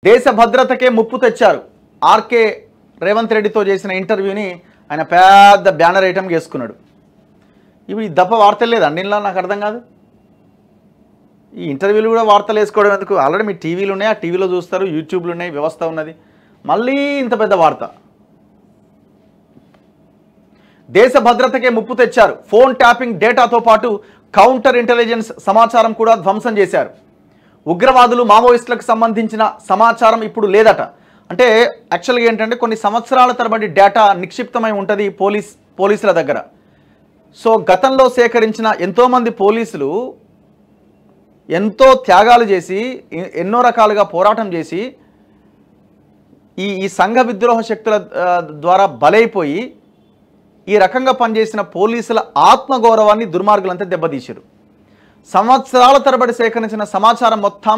దేశ భద్రతకే ముప్పు తెచ్చారు. ఆర్కే రేవంత్ రెడ్డితో చేసిన ఇంటర్వ్యూని ఆయన పెద్ద బ్యానర్ ఐటమ్ చేసుకున్నాడు. ఇవి దప్ప వార్తలు లేదండి ఇలా నాకు అర్థం కాదు. ఈ ఇంటర్వ్యూలు కూడా వార్తలు వేసుకోవడం ఎందుకు? ఆల్రెడీ మీ టీవీలు ఉన్నాయి, ఆ టీవీలో చూస్తారు, యూట్యూబ్లు ఉన్నాయి, వ్యవస్థ ఉన్నది, మళ్ళీ ఇంత పెద్ద వార్త. దేశ భద్రతకే ముప్పు తెచ్చారు. ఫోన్ ట్యాపింగ్ డేటాతో పాటు కౌంటర్ ఇంటెలిజెన్స్ సమాచారం కూడా ధ్వంసం చేశారు. ఉగ్రవాదులు మావోయిస్టులకు సంబంధించిన సమాచారం ఇప్పుడు లేదట. అంటే యాక్చువల్గా ఏంటంటే కొన్ని సంవత్సరాల తరబడి డేటా నిక్షిప్తమై ఉంటుంది పోలీసుల దగ్గర. సో గతంలో సేకరించిన ఎంతోమంది పోలీసులు ఎంతో త్యాగాలు చేసి ఎన్నో రకాలుగా పోరాటం చేసి ఈ సంఘ విద్రోహ శక్తుల ద్వారా బలైపోయి ఈ రకంగా పనిచేసిన పోలీసుల ఆత్మగౌరవాన్ని దుర్మార్గులంతా దెబ్బతీశారు. సంవత్సరాల తరబడి సేకరించిన సమాచారం మొత్తం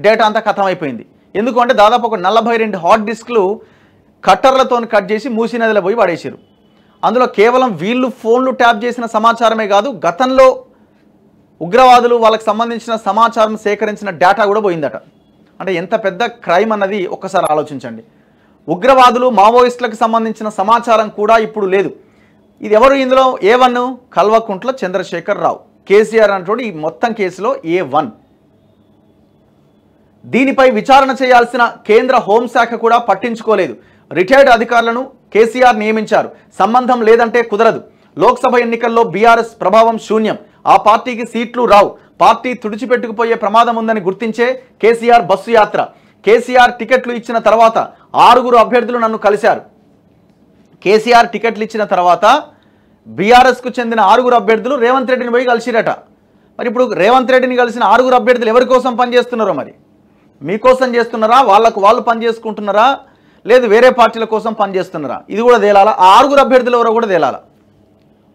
డేటా అంతా ఖతమైపోయింది. ఎందుకు అంటే దాదాపు ఒక 42 హార్డ్ డిస్క్లు కట్టర్లతో కట్ చేసి మూసీ నదిలో పోయి పడేసారు. అందులో కేవలం వీళ్ళు ఫోన్లు ట్యాప్ చేసిన సమాచారమే కాదు, గతంలో ఉగ్రవాదులు వాళ్ళకి సంబంధించిన సమాచారం సేకరించిన డేటా కూడా పోయిందట. అంటే ఎంత పెద్ద క్రైమ్ అన్నది ఒక్కసారి ఆలోచించండి. ఉగ్రవాదులు మావోయిస్టులకు సంబంధించిన సమాచారం కూడా ఇప్పుడు లేదు. ఇది ఎవరు ఇందులో? A1 కల్వకుంట్ల చంద్రశేఖర్ రావు, కేసీఆర్ అంటోడు ఈ మొత్తం కేసులో A1. దీనిపై విచారణ చేయాల్సిన కేంద్ర హోంశాఖ కూడా పట్టించుకోలేదు. రిటైర్డ్ అధికారులను కేసీఆర్ నియమించారు. సంబంధం లేదంటే కుదరదు. లోక్సభ ఎన్నికల్లో బీఆర్ఎస్ ప్రభావం శూన్యం. ఆ పార్టీకి సీట్లు రావు. పార్టీ తుడిచిపెట్టుకుపోయే ప్రమాదం ఉందని గుర్తించే కేసీఆర్ బస్సు యాత్ర. కేసీఆర్ టికెట్లు ఇచ్చిన తర్వాత 6 అభ్యర్థులు నన్ను కలిశారు. కేసీఆర్ టికెట్లు ఇచ్చిన తర్వాత బీఆర్ఎస్కు చెందిన 6 అభ్యర్థులు రేవంత్ రెడ్డిని పోయి కలిసిరట. మరి ఇప్పుడు రేవంత్ రెడ్డిని కలిసిన 6 అభ్యర్థులు ఎవరి కోసం పనిచేస్తున్నారో? మరి మీకోసం చేస్తున్నారా? వాళ్ళు పని చేసుకుంటున్నారా? లేదు వేరే పార్టీల కోసం పనిచేస్తున్నారా? ఇది కూడా తేలాలా. ఆ 6 అభ్యర్థులు ఎవరో కూడా తేలాలా.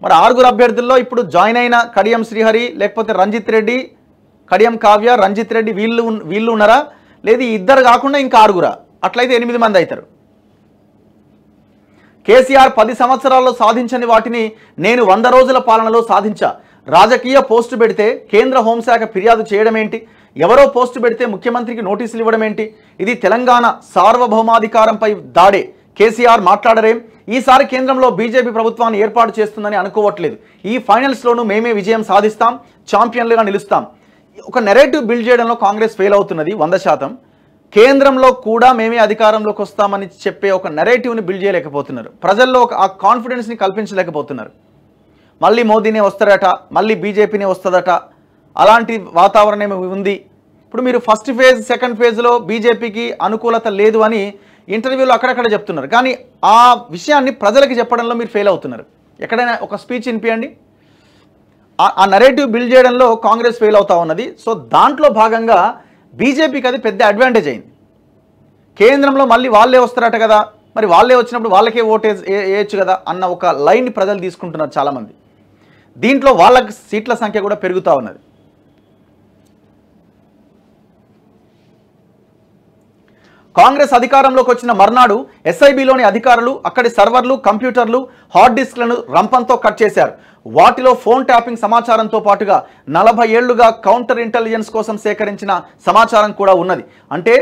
మరి 6 అభ్యర్థుల్లో ఇప్పుడు జాయిన్ అయిన కడియం శ్రీహరి, లేకపోతే రంజిత్ రెడ్డి, కడియం కావ్య, రంజిత్ రెడ్డి వీళ్ళు ఉన్నారా? లేదు ఇద్దరు కాకుండా ఇంకా 6? అట్లయితే 8 మంది అవుతారు. కేసీఆర్ 10 సంవత్సరాల్లో సాధించని వాటిని నేను 100 రోజుల పాలనలో సాధించా. రాజకీయ పోస్టు పెడితే కేంద్ర హోంశాఖ ఫిర్యాదు చేయడం ఏంటి? ఎవరో పోస్టు పెడితే ముఖ్యమంత్రికి నోటీసులు ఇవ్వడం ఏంటి? ఇది తెలంగాణ సార్వభౌమాధికారంపై దాడే. కేసీఆర్ మాట్లాడరేం? ఈసారి కేంద్రంలో బీజేపీ ప్రభుత్వాన్ని ఏర్పాటు చేస్తుందని అనుకోవట్లేదు. ఈ ఫైనల్స్లోనూ మేమే విజయం సాధిస్తాం, ఛాంపియన్లుగా నిలుస్తాం. ఒక నెరేటివ్ బిల్డ్ చేయడంలో కాంగ్రెస్ ఫెయిల్ అవుతున్నది 100%. కేంద్రంలో కూడా మేమే అధికారంలోకి వస్తామని చెప్పే ఒక నెరేటివ్ని బిల్డ్ చేయలేకపోతున్నారు. ప్రజల్లో ఆ కాన్ఫిడెన్స్ని కల్పించలేకపోతున్నారు. మళ్ళీ మోదీనే వస్తారట, మళ్ళీ బీజేపీనే వస్తుందట, అలాంటి వాతావరణం ఉంది. ఇప్పుడు మీరు ఫస్ట్ ఫేజ్ సెకండ్ ఫేజ్లో బీజేపీకి అనుకూలత లేదు అని ఇంటర్వ్యూలో అక్కడక్కడ చెప్తున్నారు. కానీ ఆ విషయాన్ని ప్రజలకు చెప్పడంలో మీరు ఫెయిల్ అవుతున్నారు. ఎక్కడైనా ఒక స్పీచ్ వినిపియండి. ఆ నెరేటివ్ బిల్డ్ చేయడంలో కాంగ్రెస్ ఫెయిల్ అవుతా ఉన్నది. సో దాంట్లో భాగంగా బీజేపీకి అది పెద్ద అడ్వాంటేజ్ అయింది. కేంద్రంలో మళ్ళీ వాళ్ళే వస్తారట కదా, మరి వాళ్ళే వచ్చినప్పుడు వాళ్ళకే ఓటేజ్ వేయచ్చు కదా అన్న ఒక లైన్ ప్రజలు తీసుకుంటున్నారు చాలామంది. దీంట్లో వాళ్ళకి సీట్ల సంఖ్య కూడా పెరుగుతూ ఉన్నది. కాంగ్రెస్ అధికారంలోకి వచ్చిన మర్నాడు ఎస్ఐబిలోని అధికారులు అక్కడి సర్వర్లు, కంప్యూటర్లు, హార్డ్ డిస్క్లను రంపంతో కట్ చేశారు. వాటిలో ఫోన్ ట్యాపింగ్ సమాచారంతో పాటుగా 40 ఏళ్లుగా కౌంటర్ ఇంటెలిజెన్స్ కోసం సేకరించిన సమాచారం కూడా ఉన్నది. అంటే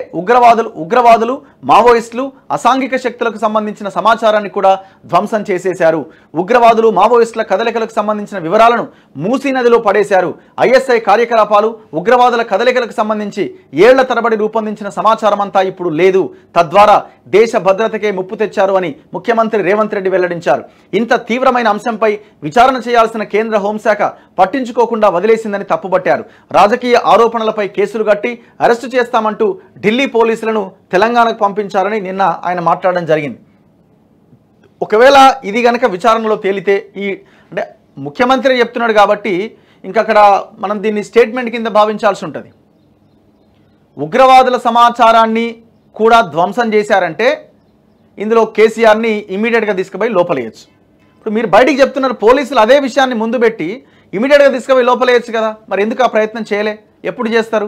ఉగ్రవాదులు మావోయిస్టులు, అసాంఘిక శక్తులకు సంబంధించిన సమాచారాన్ని కూడా ధ్వంసం చేసేశారు. ఉగ్రవాదులు మావోయిస్టుల కదలికలకు సంబంధించిన వివరాలను మూసీ నదిలో పడేశారు. ఐఎస్ఐ కార్యకలాపాలు, ఉగ్రవాదుల కదలికలకు సంబంధించి ఏళ్ల తరబడి రూపొందించిన సమాచారం అంతా ఇప్పుడు లేదు. తద్వారా దేశ భద్రతకే ముప్పు తెచ్చారు అని ముఖ్యమంత్రి రేవంత్ రెడ్డి వెల్లడించారు. ఇంత తీవ్రమైన అంశంపై విచారణ చేయాల్సిన కేంద్ర హోంశాఖ పట్టించుకోకుండా వదిలేసిందని తప్పుబట్టారు. రాజకీయ ఆరోపణలపై కేసులు కట్టి అరెస్టు చేస్తామంటూ ఢిల్లీ పోలీసులను తెలంగాణకు పంపించారని నిన్న ఆయన మాట్లాడడం జరిగింది. ఒకవేళ ఇది గనక విచారణలో తేలితే అంటే ముఖ్యమంత్రి చెప్తున్నాడు కాబట్టి ఇంకక్కడ మనం దీన్ని స్టేట్మెంట్ కింద భావించాల్సి ఉంటుంది. ఉగ్రవాదుల సమాచారాన్ని కూడా ధ్వంసం చేశారంటే ఇందులో కేసీఆర్ని ఇమీడియట్గా తీసుకుపోయి లోపలేయచ్చు. ఇప్పుడు మీరు బయటికి చెప్తున్నారు, పోలీసులు అదే విషయాన్ని ముందు పెట్టి ఇమీడియట్గా తీసుకుపోయి లోపలేయచ్చు కదా, మరి ఎందుకు ఆ ప్రయత్నం చేయలే? ఎప్పుడు చేస్తారు?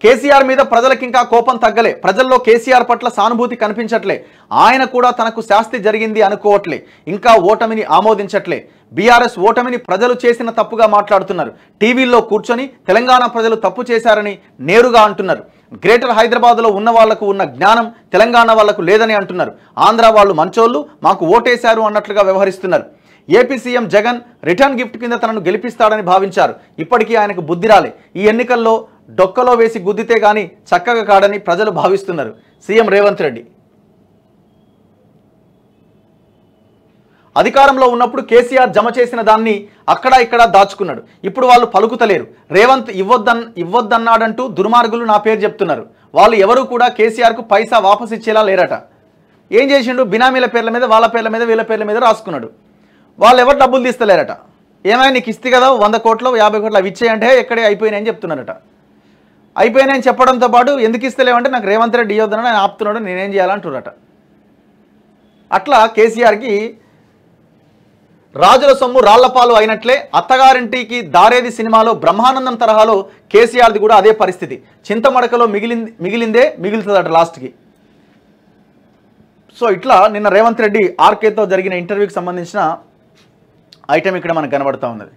కేసీఆర్ మీద ప్రజలకు ఇంకా కోపం తగ్గలే, ప్రజల్లో కేసీఆర్ పట్ల సానుభూతి కనిపించట్లే, ఆయన కూడా తనకు శాస్తి జరిగింది అనుకోవట్లే, ఇంకా ఓటమిని ఆమోదించట్లే. బీఆర్ఎస్ ఓటమిని ప్రజలు చేసిన తప్పుగా మాట్లాడుతున్నారు. టీవీల్లో కూర్చొని తెలంగాణ ప్రజలు తప్పు చేశారని నేరుగా అంటున్నారు. గ్రేటర్ హైదరాబాద్లో ఉన్న వాళ్లకు ఉన్న జ్ఞానం తెలంగాణ వాళ్లకు లేదని అంటున్నారు. ఆంధ్ర వాళ్ళు మంచోళ్ళు, మాకు ఓటేశారు అన్నట్లుగా వ్యవహరిస్తున్నారు. AP CM Jagan return gift కింద తనను గెలిపిస్తాడని భావించారు. ఇప్పటికీ ఆయనకు బుద్ధి రాలే. ఈ ఎన్నికల్లో డొక్కలో వేసి గుద్దితే గాని చక్కగా కాడని ప్రజలు భావిస్తున్నారు. సీఎం రేవంత్ రెడ్డి అధికారంలో ఉన్నప్పుడు కేసీఆర్ జమ చేసిన దాన్ని అక్కడ ఇక్కడ దాచుకున్నాడు. ఇప్పుడు వాళ్ళు పలుకుతలేరు. రేవంత్ ఇవ్వద్దన్నాడంటూ దుర్మార్గులు నా పేరు చెప్తున్నారు. వాళ్ళు ఎవరు కూడా కేసీఆర్కు పైసా వాపసు ఇచ్చేలా లేరట. ఏం చేసిండు? బినామీల పేర్ల మీద, వాళ్ళ పేర్ల మీద, వీళ్ళ పేర్ల మీద రాసుకున్నాడు. వాళ్ళు ఎవరు డబ్బులు తీస్తలేరట. ఏమైనా నీకు ఇస్తే కదా 100 కోట్లు 50 కోట్లు అవి ఇచ్చేయంటే ఎక్కడే అయిపోయినాయని చెప్తున్నారట. అయిపోయినాయని చెప్పడంతో పాటు ఎందుకు ఇస్తలేమంటే నాకు రేవంత్ రెడ్డి ఇవ్వద్దని ఆయన ఆపుతున్నాడు, నేనేం చేయాలంటున్నారట. అట్లా కేసీఆర్కి రాజుల సొమ్ము రాళ్లపాలు అయినట్లే అత్తగారింటికి దారేది సినిమాలో బ్రహ్మానందం తరహాలో కేసీఆర్ది కూడా అదే పరిస్థితి. చింతమడకలో మిగిలిందే మిగులుతుందట లాస్ట్కి. సో ఇట్లా నిన్న రేవంత్ రెడ్డి ఆర్కేతో జరిగిన ఇంటర్వ్యూకి సంబంధించిన ఐటెం ఇక్కడ మనకు కనబడుతూ ఉన్నది.